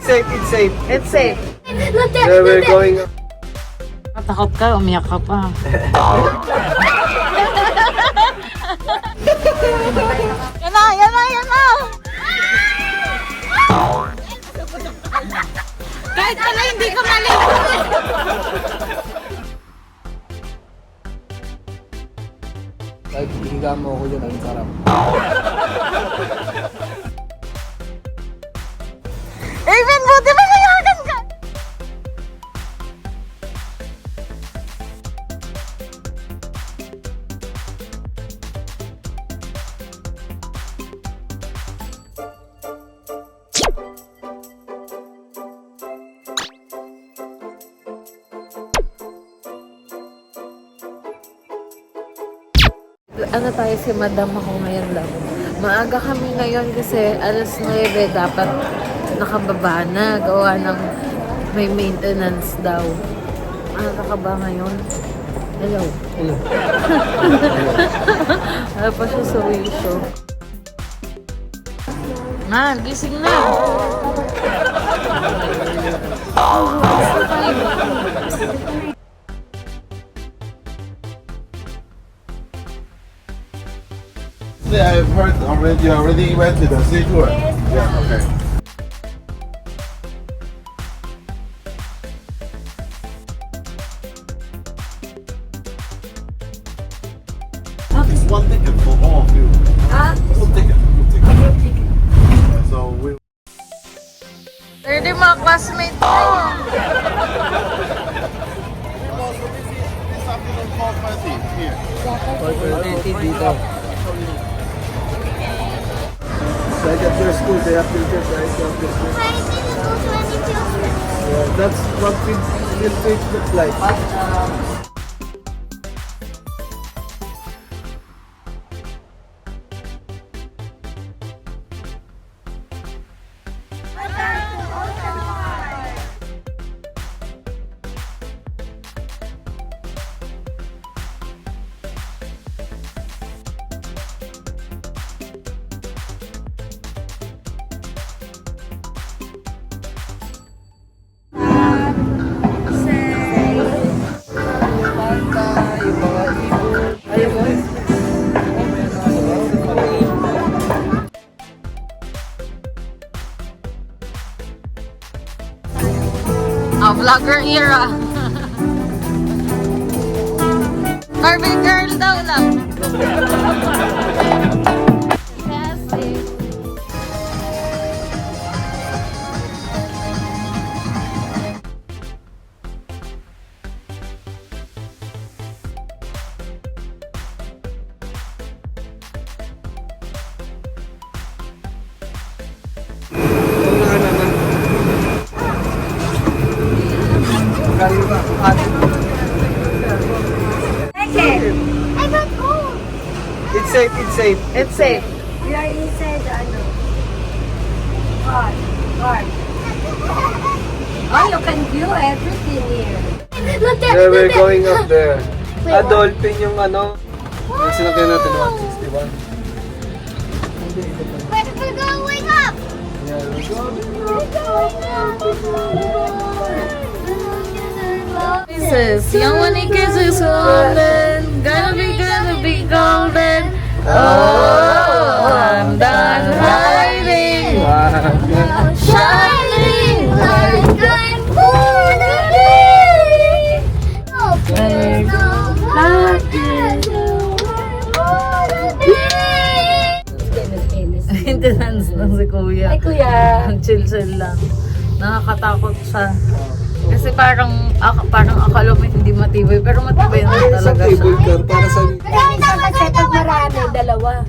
safe, it's safe. It's safe. Yeah, we're going. Matakot ka, umiyak ka pa. Yan na, yan na, yan na! Kahit pala hindi ko malimutan. Kahit higa mo ako dyan, ang sarap. Even buti ba kayagan ka? Ano tayo si Madam ako ngayon lang. Maaga kami ngayon kasi alas 9 dapat nakababa na. Gawa ng may maintenance daw. Maaga ka ba ngayon? Hello. Hello. Ano pa siya sa wisho? Gising na. Yeah, I've heard already. You already went to the sea tour. Yeah. Okay. Just one ticket for all of you. One ticket. Yeah, so we. Ready mga classmates ko. This afternoon 4:30 here. 4:30 dito. Like at your school, they have filters, right? You have filters. Yeah, that's what filters look like. Vlogger era. Barbie girl daw lang. I got cold. It's safe, it's safe. It's safe. We are inside the car. Oh, you can view everything here. Look at Yeah, we're going up there. Dolphin yung ano. Yung sinakyan natin, 161. We're going up. Yeah, we're Kisses, young money kisses golden, gonna be golden. Oh, I'm done hiding, shining like I'm gonna be. Maintenance lang si Kuya. Ay, Kuya. Chill-chill lang. Nakakatakot siya. Kasi parang akala mo hindi matibay, pero matibay na talaga siya. Cable car para sa... Marami na kasi pag marami, dalawa.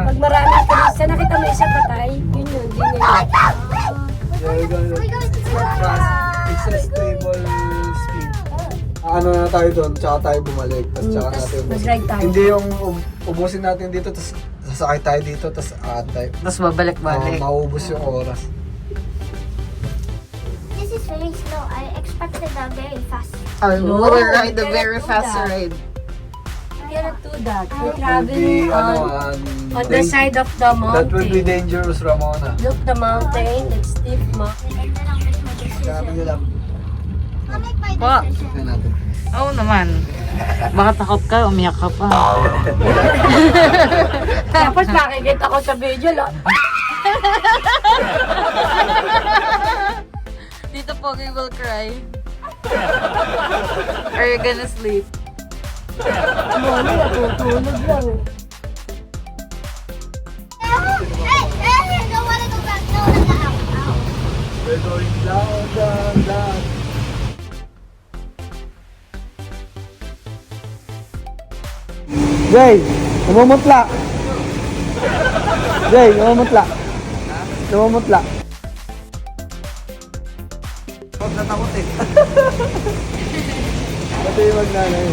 Pag marami ka isa, nakita mo isa patay, yun yun, din yun. Yeah, we're going to fast. It's a stable speed. Ano na tayo doon, tsaka tayo bumalik. Tapos tsaka natin mag-ride tayo. Hindi yung ubusin natin dito, tapos sasakay tayo dito, tapos aantay. Tapos babalik-balik. Maubos yung oras. This is very slow. I expected a very fast. Oh, we ride the very fast ride. cannot do that. We're Will be, traveling on the side of the That will be mountain. dangerous, Ramona. Look the mountain, it's steep mountain. Sabi nyo lang. Po. Tignan natin. Oo naman. Baka takot ka, umiyak ka pa. Tapos makikita ko sa video lang. Tito Pogi will cry. Are you gonna sleep? Mami, natutulog lang. We're going down, down, down. Jay, namumutla. Jay, namumutla. Namumutla. Huwag natakot eh. Pati yung magnanay.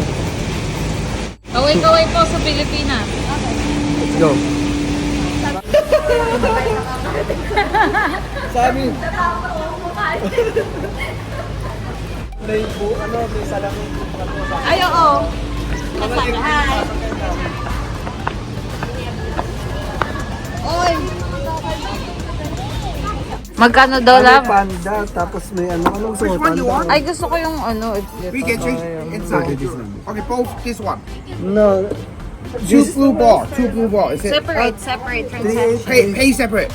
Kaway-kaway po sa Pilipinas. Let's go. Sa amin. May salamin. Ay, oo. Oy! Magkano daw, May love? panda, tapos may anong suot? one you want? Ay, gusto ko yung We can change inside. Okay, both this one. No. Two blue ball. Two blue ball. Is it? separate transaction. Pay separate.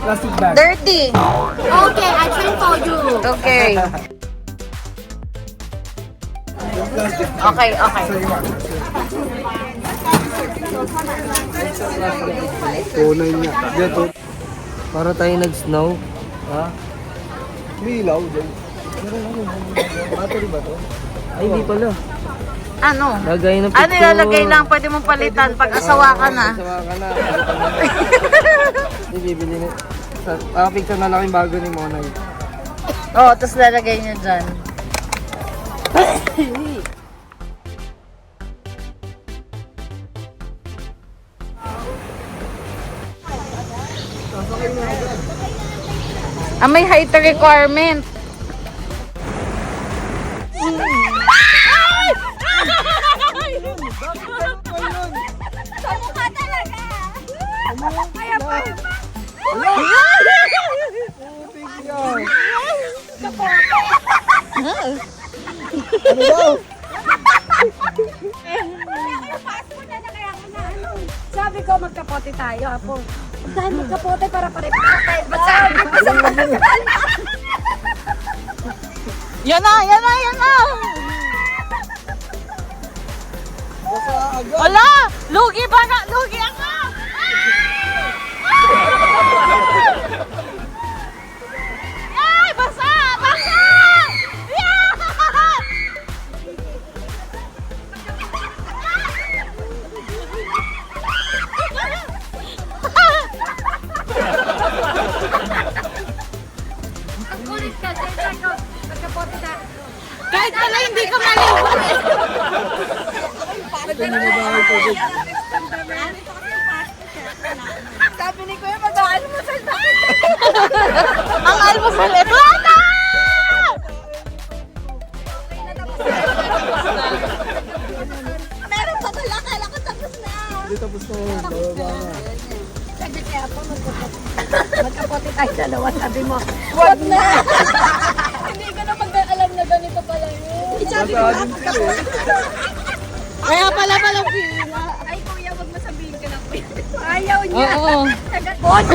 Plastic bag. Dirty. Okay, I train for you. Okay. Okay, okay. Tunay niya. Dito. Para tayo nag-snow. Ha? May ilaw dyan. Battery ba to? Ay, hindi pala. Ano? Lagay ng Ano ilalagay lang? Pwede mong palitan pag asawa ka na. Asawa ka na. Hindi, bibili na. Picture na lang yung bago ni Monay. Oo, tapos lalagay niya dyan. May height requirement. Ano daw? Sabi ko magkapote tayo, apo. Saan magkapote para pare-pare? Ba't sabi ko sa Yan na, yan na, yan na! Wala! Lugi ba na? Lugi ako! Ay! Basa! Basa! Yeah! Ang kulit ka, magkapote tayo. Kahit pala hindi ka maligo. Sabi ni Kuya, mag-aalmusal na. Ang almusal ito. Wala! Meron pa pala, kala ko tapos na. Hindi tapos na yun. Baba na. Sabi kaya ako, magkapote tayo dalawa. Sabi mo, wag na. Hindi ko na mag-alam na ganito pala yun. Sabi ko, magkapote. Kaya pala palang pila. Ay, Kuya, wag mo sabihin ka na, Kuya. Ayaw niya. Oo. Nagkakot.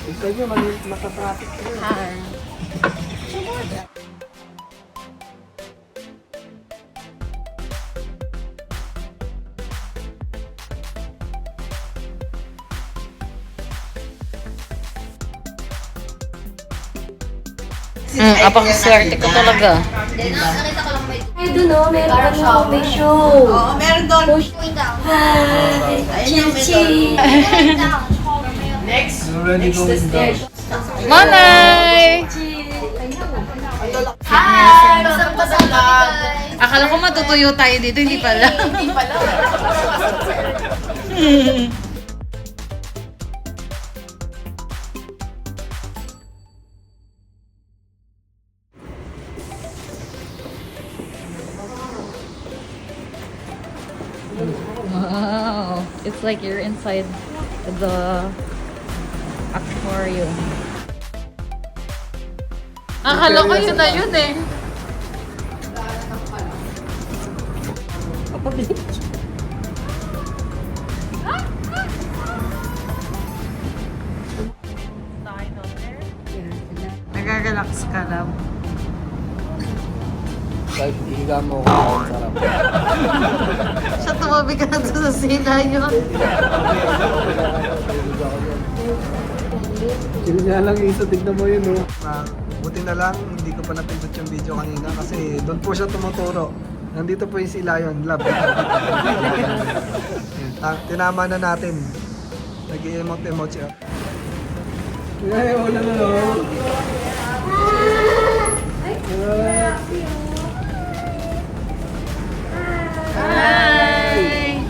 Isa nyo, matatraffic ko. Apang swerte ko talaga. Ay, doon o, meron ka na may show. Oo, meron doon. Hi, Chichi. Already going down. Manay! Hi! Basang-basa lang. Akala ko matutuyo tayo dito, hindi pala. Hindi pala. Wow. It's like you're inside the aquarium. Akala ko yun na yun eh. Nag-relax ka lang. Kahit higa mo ako, ang sarap. Siya tumabi ka na doon sa sila yun. Chill nga lang isa, tignan mo yun, oh. Buti na lang, hindi ko pa napindot yung video kanina kasi doon po siya tumuturo. Nandito po yung si Lion, love. Tinama na natin. Nag-i-emote-emote siya. Ay, wala na, no? Hi!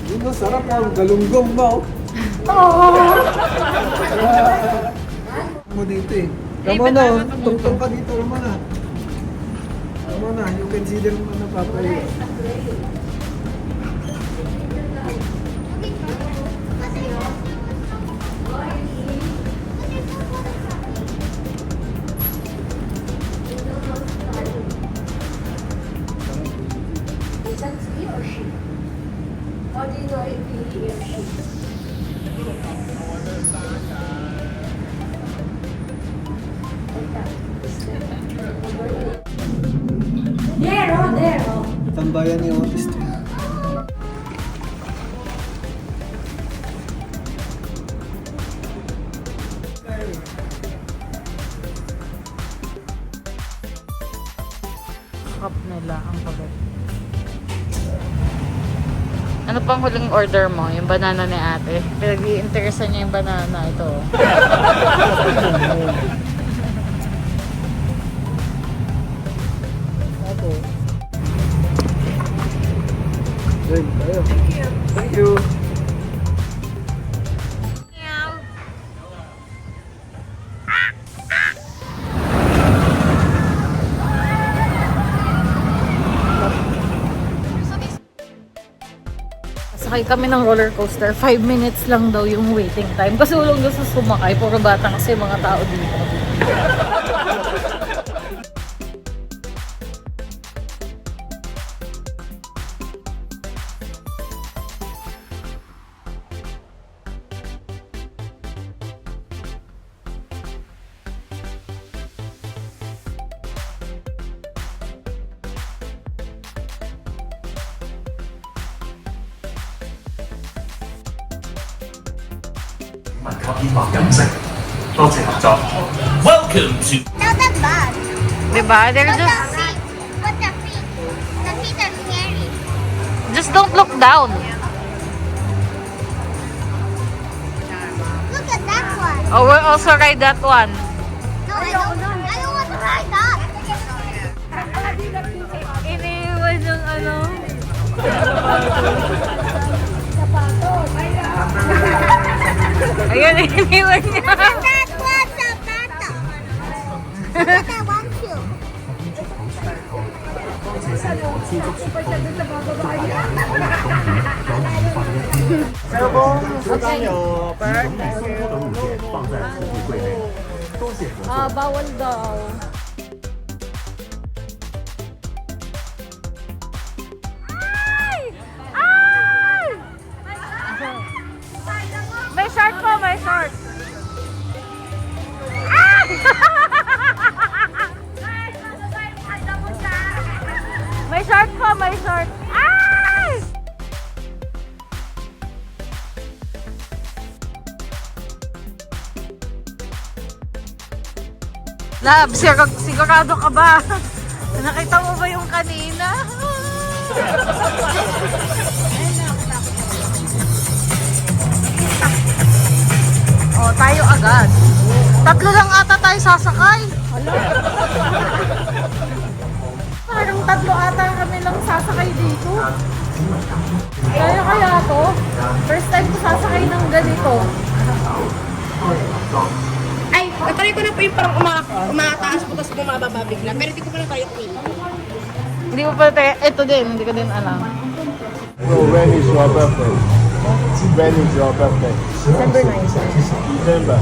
Yun, masarap ang galunggong mo. Mo dito eh. Tama na, tungtong ka dito, tama na. Tama na, you consider mo na papayo. How do you know if he or she? There, oh, there, oh. Tambayan ni Otis. Cup nila ang pagod. Ano pang huling order mo? Yung banana ni ate. Pinag-i-interesan niya yung banana. Ito. Ako. Then, tayo. Thank you. Sakay kami ng roller coaster. 5 minutes lang daw yung waiting time. Kasi walang gusto sumakay. Puro bata kasi mga tao dito. Welcome to Now the bug. Diba? They're But the just... feet. But the feet. The feet are scary. Just don't look down. Look at that one. Oh, we'll also ride that one. No, I don't want to ride that. Iniiwan yung ano. Ayun, iniiwan niya. That was a battle. But I want to. Bawal daw. May short po, may short. May short po, may short. Ay! Lab, sigurado ka ba? Nakita mo ba yung kanina? Oh, tayo agad. Tatlo lang ata tayo sasakay. Parang tatlo ata kami lang sasakay dito. Kaya to? First time ko sasakay ng ganito. Ay, natry ko na po yung parang umataas po tapos bumababa bigla. Pero hindi ko pa na tayo pin. Hindi ko pa ito din, hindi ko din alam. So when is your birthday? When is your birthday? December 9. December.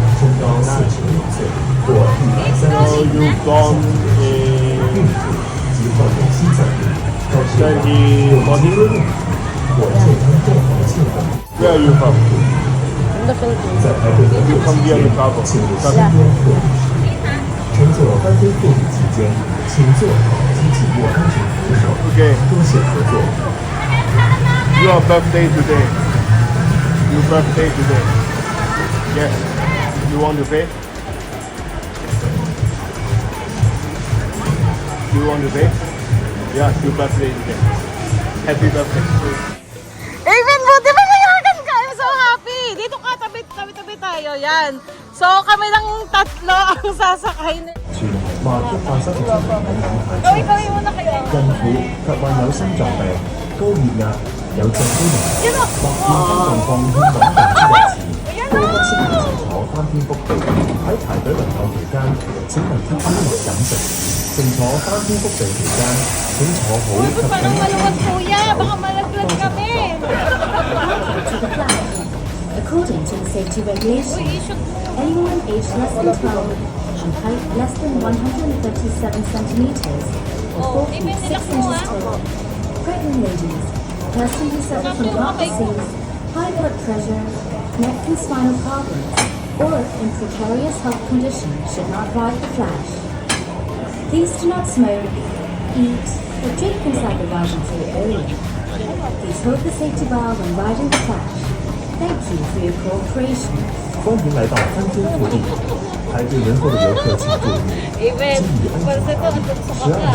So you born in 2014? Where are you from? In the Philippines. You come here to travel. 乘坐翻飞货币期间，请做好及紧握安全扶手， Okay. 多谢合作。 Your birthday today. Your birthday today. Yes. You want to pay? You want to pay? Yeah, your birthday today. Happy birthday. Amen, buti ba mayagan ka? I'm so happy. Dito ka, tabi tayo. Yan. So, kami lang tatlo ang sasakay. 馬足法室嘅跟肚及患有心臟病、高血壓、有脊椎炎或健康狀況欠穩定之人士，都不適宜乘坐翻天覆地。喺排隊輪候期間，請勿貼邊嚟飲食。乘坐翻天覆地期間，請坐好及緊緊貼住 According to the safety regulations, anyone aged less than 12 and height less than 137 centimeters or 4 feet 6 inches tall, pregnant ladies, persons who suffer from heart disease, high blood pressure, neck and spinal problems, or in precarious health conditions should not ride the Flash. Please do not smoke, eat, or drink inside the riding free area. Please hold the safety bar when riding the Flash. Thank you for your cooperation. 欢迎来到翻天覆地，排队轮候的游客请注意，基于安全考虑，12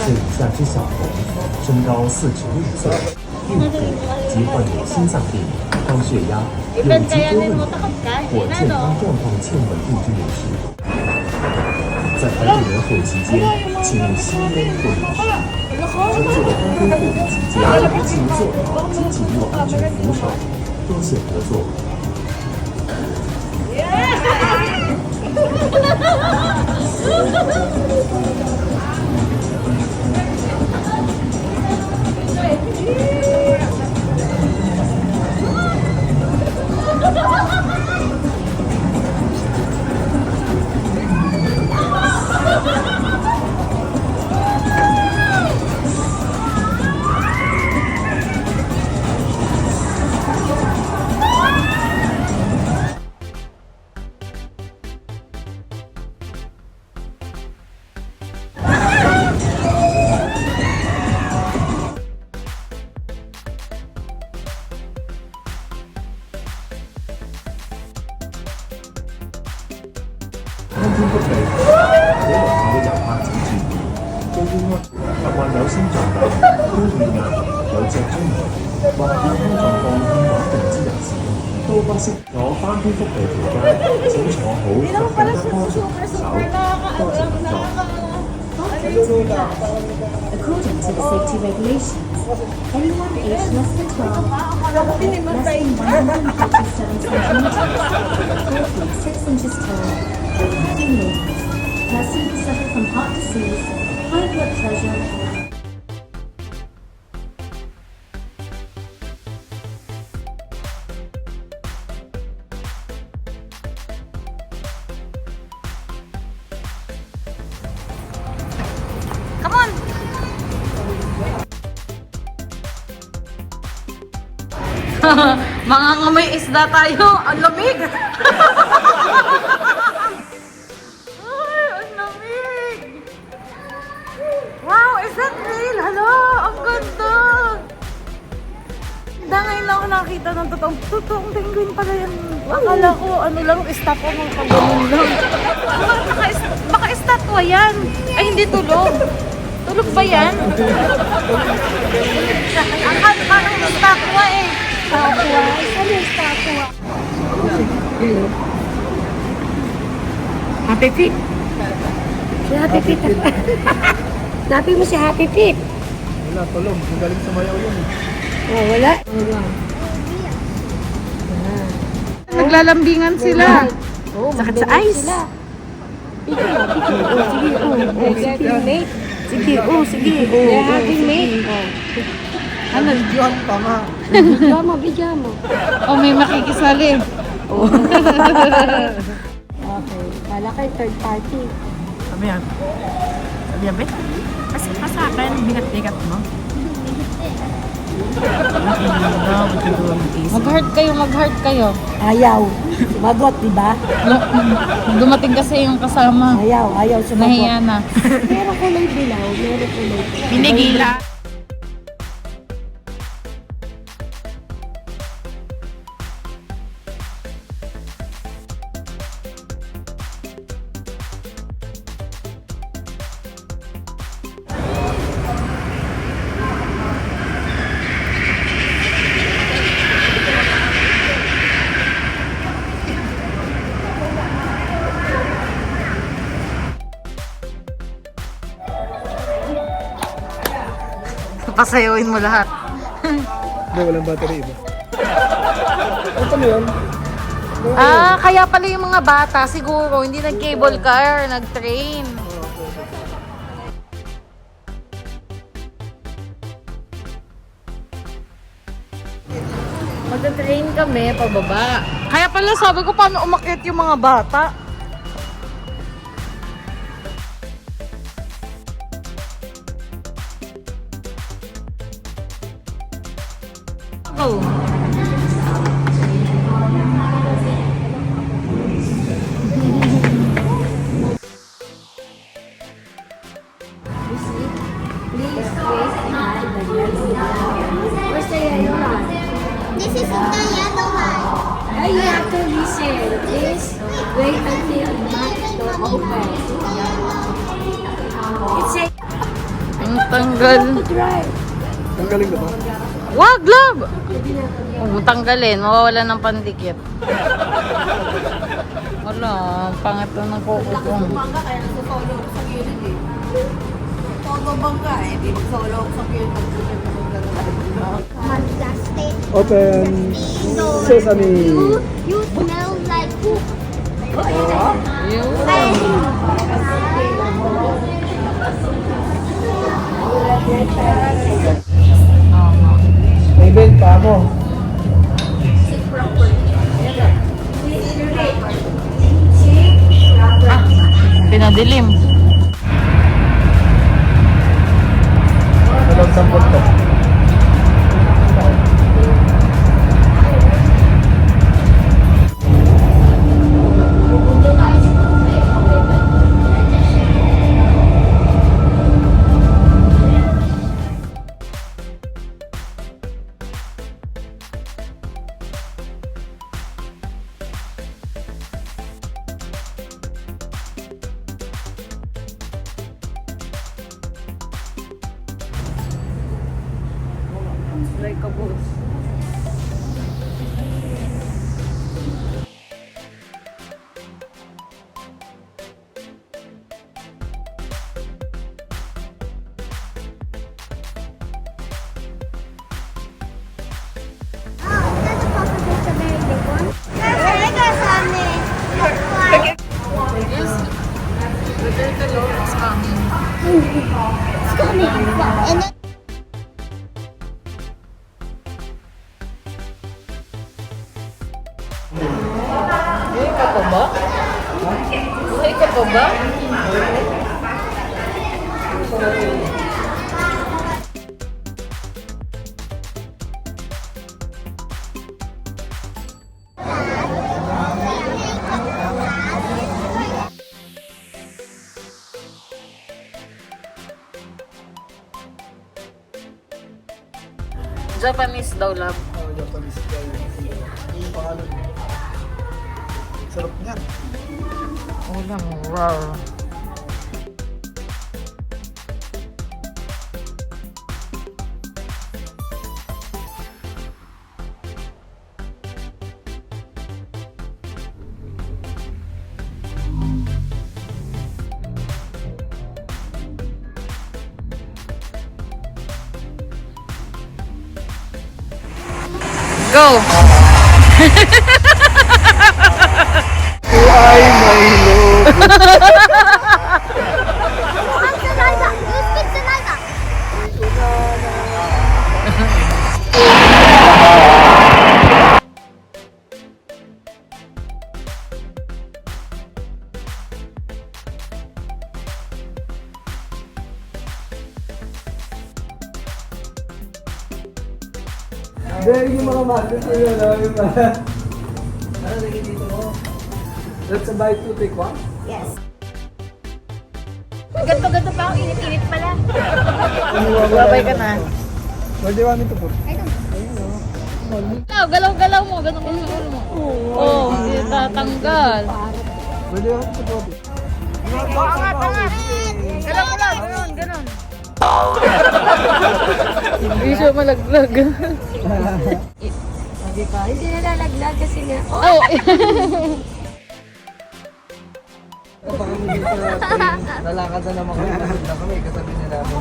岁以下之小童，身高4至6岁，孕妇及患有心脏病、高血压、有疾多问题或健康状况欠稳定之人士，在排队轮候期间，请勿吸烟或饮食。乘坐翻天覆地期间，请坐好及紧握安全扶手，多谢合作。 翻天覆地，可能會遊客請注意，高血壓及患有心臟病、高血壓、有脊椎炎或健康狀況欠穩定之人士，都不適坐翻天覆地期間，請坐好及更加安全扶手，多謝合作。 According to the safety regulations, anyone aged less than 12 and less than 137 centimeters, 4 feet 6 inches tall, pregnant ladies, persons who suffer from heart disease, high blood pressure, Come on! Mga ngamay isda tayo. Ang lamig! Ay, ang lamig! Wow, is that real? Hala, ang ganda! Ngayon lang ako nakakita ng totoong penguin pala yan. Akala ko, ano lang, estatwa ng pagano'n lang. Baka estatwa yan. Ay, hindi tulog. Tulog ba yan? Akala parang estatwa eh. Estatwa? Isa na estatwa. Happy Feet. Si Happy Feet. Napi mo si Happy Feet. Wala, tulong. Ang galing sumayaw yun. Oh, wala. Naglalambingan sila. Oh, sakit sa eyes. Sige, mate. Sige, sige. They're having mate. Ano? Yun, tama. Bigyan mo. Oh, may makikisali. Okay. Kala kayo third party. Sabi yan, bet, pa sa akin, bigat-bigat mo. Mag-heart kayo. Ayaw. Sumagot, di ba? Dumating kasi yung kasama. Ayaw sumagot. Nahiya na. Meron kulay dilaw, meron kulay. Pinigila. Pasayawin mo lahat. Hindi, walang battery iba. Ano yun? Ah, kaya pala yung mga bata siguro hindi nag-cable car, nag-train. Magta-train kami pababa. Kaya pala sabi ko paano umakyat yung mga bata. Oh. Where's the yellow one? This is the yellow one. You have to listen. Please wait until the door opens. It's a Ang tanggal. drive. Ang galing na ba? Wag, love! Huwag tanggalin, mawawala ng pandikit. Wala, pangit na ng kuko ko. Open sesame. You smell like poop. May belt pa ako. Pinadilim. Walang sampot to. Like a boss. Oh, that's a purple. That's a very big one. I got something. The turtle is coming. It's coming. And then Buhay ka pa ba? Buhay ka pa ba? Japanese daw, love. Japanese guy. Yung pangalan. Sarap niyan. Ulam, wow. Go! Ay, may love. Dahil yung mga magnet ko yun, yung mga... Ano naging dito mo? Let's buy 2, take 1? Ganto-ganto pa ako, init-init pala. Babay ka na. Where do you want me to put? Galaw-galaw mo, ganun mo ulo mo. Oo, hindi tatanggal. Where do you want me to put it? Galaw mo lang, ganun. Hindi siya malaglag. Hindi nalalaglag kasi nga. Oh! Kapag kami dito lalakad na naman kami, na kami, katabi nila ako.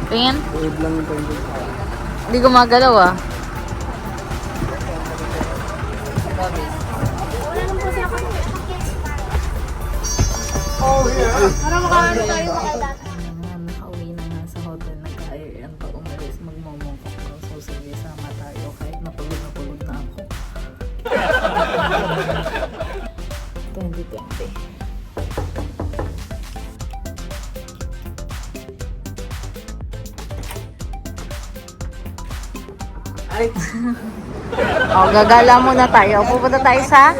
Tingin? Tuwid lang yung pendant. Hindi gumagalaw ah. Para makaano tayo makadata. Nakauwi na nga sa hotel. Nag-air pa umalis. Magmomongkok daw. So sige, sama tayo. Kahit napulog na ako. 2020. Ay! O, gagala muna tayo. Pupunta tayo sa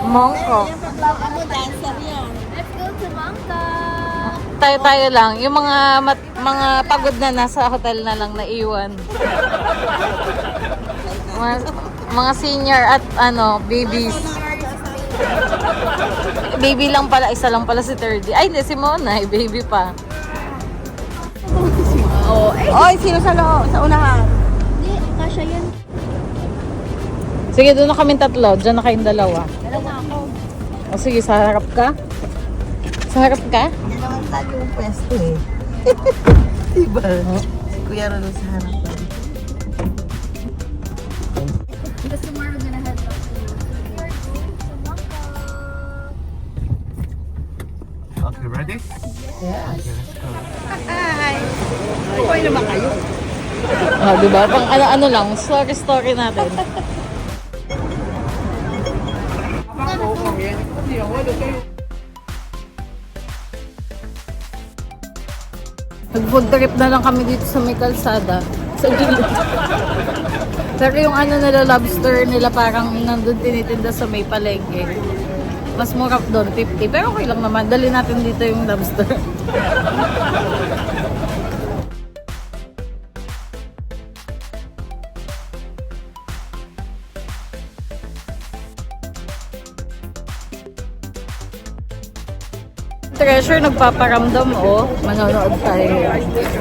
Mongkok. Let's go to Mangka. Tayo lang. Yung mga pagod na nasa hotel na lang naiwan. Mga senior at babies. Baby lang pala, isa lang pala si 30. Ay, hindi, si Mona, baby pa. Oy, sino sa unahan? Hindi, kasha yan. Sige, doon na kaming tatlo. Diyan na kayong dalawa. Dalawa ako. O sige, sa harap ka. Sa harap ka? Hindi naman tayo yung pwesto eh. Diba? Si Kuya Rolo sa harapan. Because tomorrow we're gonna head back to Mangka. Okay, ready? Okay naman kayo. O, diba? Pang ano lang, story natin. Nag-food trip na lang kami dito sa may kalsada. Sa gilid. Pero yung nila, lobster nila parang nandun tinitinda sa may palengke. Mas mura doon, 50. Pero okay lang naman. Dali natin dito yung lobster. Treasure nagpaparamdam manonood tayo.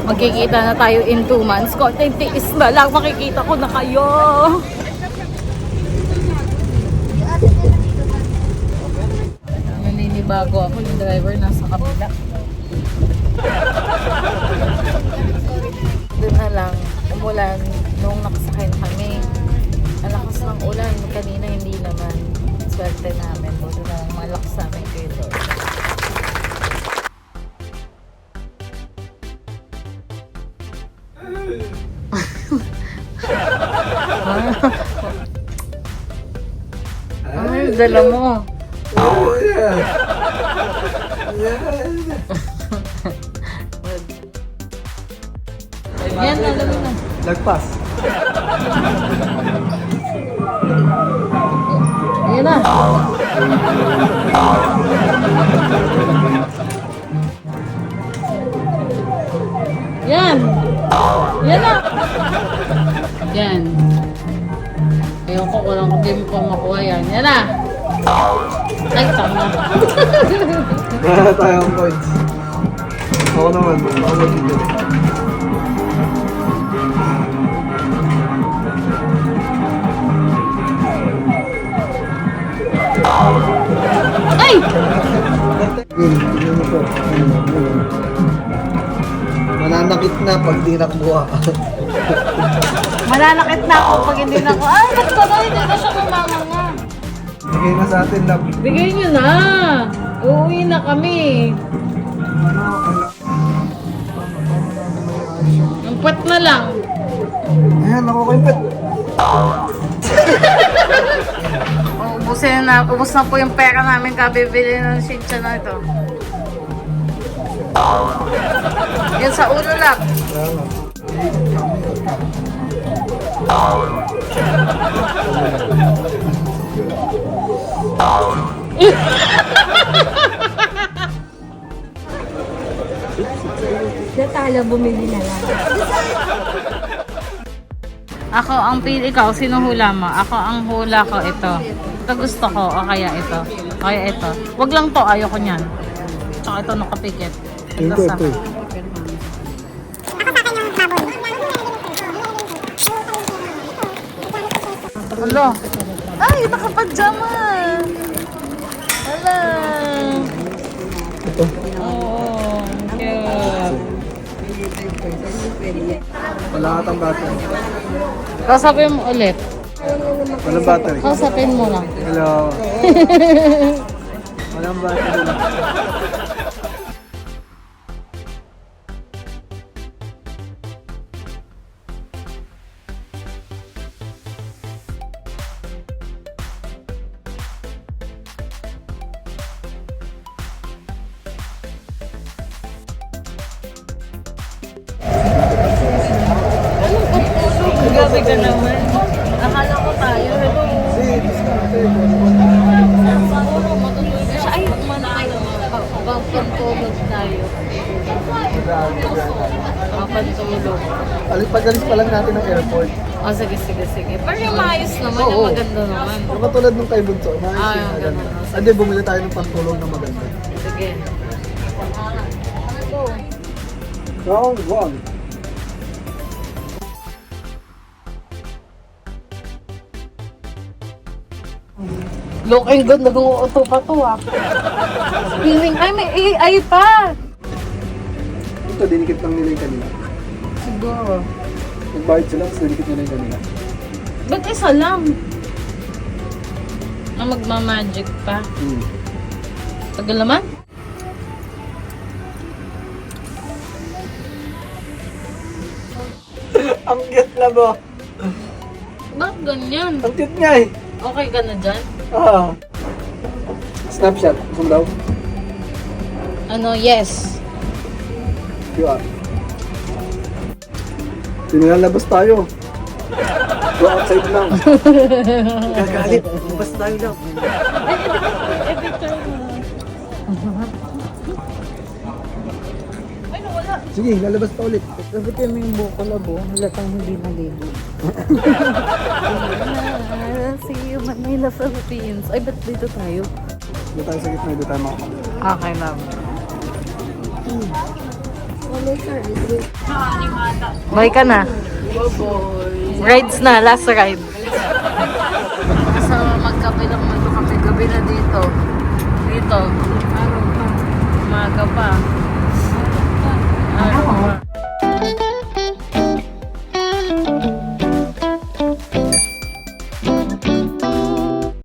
Magkikita na tayo in 2 months. Konting tiis na lang, makikita ko na kayo. Naninibago ako, yung driver nasa kabila. Doon na lang, umulan nung nakasakay na kami. Ang lakas ng ulan, kanina hindi naman. Swerte namin, buto na lang malakas namin kayo doon. Ano yung dala mo? Yan, alam mo na. Lagpas. Yan na. Yan. Yan na. Yan. Ayoko ko lang kung di mo pa makuha yan. Yan na. Ay, tama. Wala tayong points. Ako naman, ako mag-video. Ay! Tignan mo to. Manana Mananakit na pag di nakuha. Mananakit na ako pag hindi na ako. Ay, ba't ba? Hindi na siya kumama nga. Bigay na sa atin, love. Bigay niyo na. Uuwi na kami. Ang puwet na lang. Ayan, nakuha ko yung pet. Ubus na po yung pera namin kabibili ng shitsya na ito. Yan sa ulo lang. Natalo, bumili na lang. Ako ang pili ikaw, sino hula mo? Ako ang hula ko ito. Ito gusto ko o kaya ito. O kaya ito. Wag lang to, ayoko niyan. Tsaka ito nakapikit. Ito sa. Hello. Ay, nakapadyama. Hello. Ito. Oo, cute. Wala katang battery. Kausapin mo ulit. Walang battery. Kausapin mo lang. Hello. Walang battery. Gabi ka naman. Akala ko tayo. Hello. Matutulog siya. Ay, pagpantulog tayo. Pagpantulog. Pag-alis pa lang natin ng airport. O, sige. Pero yung maayos naman, yung maganda naman. Yung katulad nung kay Bunso, maayos Ah, yung ganun. maganda. Hindi, bumili tayo ng pantulong na maganda. Sige. Round 1. Looking good, nag-uuto pa to ah. Feeling, ay may AI pa. Ito, dinikit lang nila yung kanina. Siguro. Nagbayad sila, tapos dinikit nila yung kanina. Ba't isa lang? Ah, magmamagic pa. Tagal naman? Ang cute na ba? Bakit ganyan? Ang cute nga eh. Okay ka na dyan? Ah. Snapshot. Kung daw. Ano, yes. QR. Pinalalabas tayo. Go outside lang. Gagalit. Labas tayo lang. Sige, lalabas pa ulit. Gabitin mo yung buko labo, halatang hindi naligo. See you, Manila, Philippines. Ay, ba't dito tayo? Dito tayo sa gitna, dito tayo makakala. Okay, love. Bye ka na. Rides na, last ride. So, magkape lang magkape gabi na dito. Dito. Umaga pa.